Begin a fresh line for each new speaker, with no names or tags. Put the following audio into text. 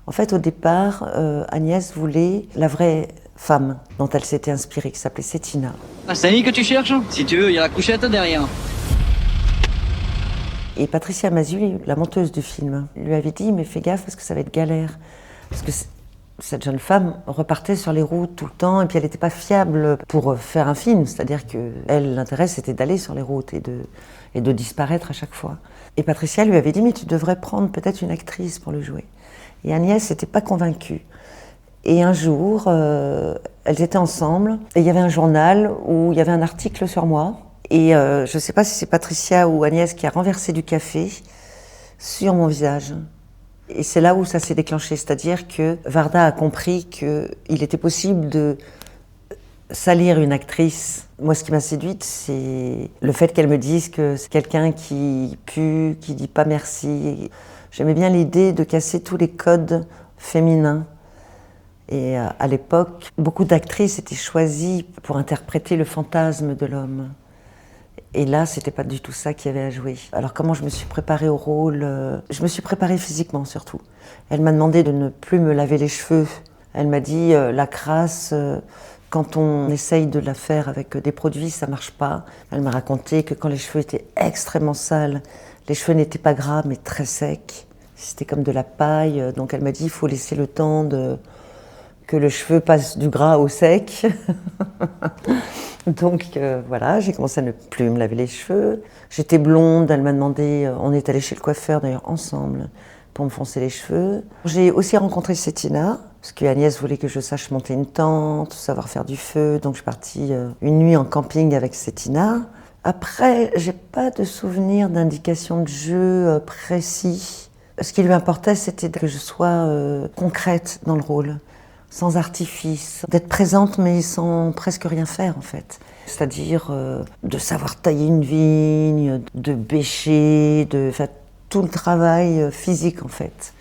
En fait, au départ, Agnès voulait la vraie femme dont elle s'était inspirée, qui s'appelait Cétina.
Ah, c'est Annie que tu cherches? Si tu veux, il y a la couchette derrière.
Et Patricia Mazuli, la monteuse du film, lui avait dit « mais fais gaffe parce que ça va être galère ». Parce que cette jeune femme repartait sur les routes tout le temps et puis elle n'était pas fiable pour faire un film. C'est-à-dire que elle, l'intérêt c'était d'aller sur les routes et de disparaître à chaque fois. Et Patricia lui avait dit « mais tu devrais prendre peut-être une actrice pour le jouer ». Et Agnès n'était pas convaincue. Et un jour, elles étaient ensemble et il y avait un journal où il y avait un article sur moi. Et je ne sais pas si c'est Patricia ou Agnès qui a renversé du café sur mon visage. Et c'est là où ça s'est déclenché, c'est-à-dire que Varda a compris qu'il était possible de salir une actrice. Moi, ce qui m'a séduite, c'est le fait qu'elle me dise que c'est quelqu'un qui pue, qui dit pas merci. J'aimais bien l'idée de casser tous les codes féminins. Et à l'époque, beaucoup d'actrices étaient choisies pour interpréter le fantasme de l'homme. Et là, c'était pas du tout ça qu'il y avait à jouer. Alors comment je me suis préparée au rôle? Je me suis préparée physiquement surtout. Elle m'a demandé de ne plus me laver les cheveux. Elle m'a dit la crasse, quand on essaye de la faire avec des produits, ça marche pas. Elle m'a raconté que quand les cheveux étaient extrêmement sales, les cheveux n'étaient pas gras mais très secs. C'était comme de la paille. Donc elle m'a dit il faut laisser le temps que le cheveu passe du gras au sec. Donc voilà, j'ai commencé à ne plus me laver les cheveux. J'étais blonde, elle m'a demandé, on est allé chez le coiffeur d'ailleurs ensemble pour me foncer les cheveux. J'ai aussi rencontré Cétina, parce que Agnès voulait que je sache monter une tente, savoir faire du feu, donc je suis partie une nuit en camping avec Cétina. Après, j'ai pas de souvenir d'indication de jeu précis. Ce qui lui importait, c'était que je sois concrète dans le rôle. Sans artifice, d'être présente mais sans presque rien faire en fait. C'est-à-dire de savoir tailler une vigne, de bêcher, de faire tout le travail physique en fait.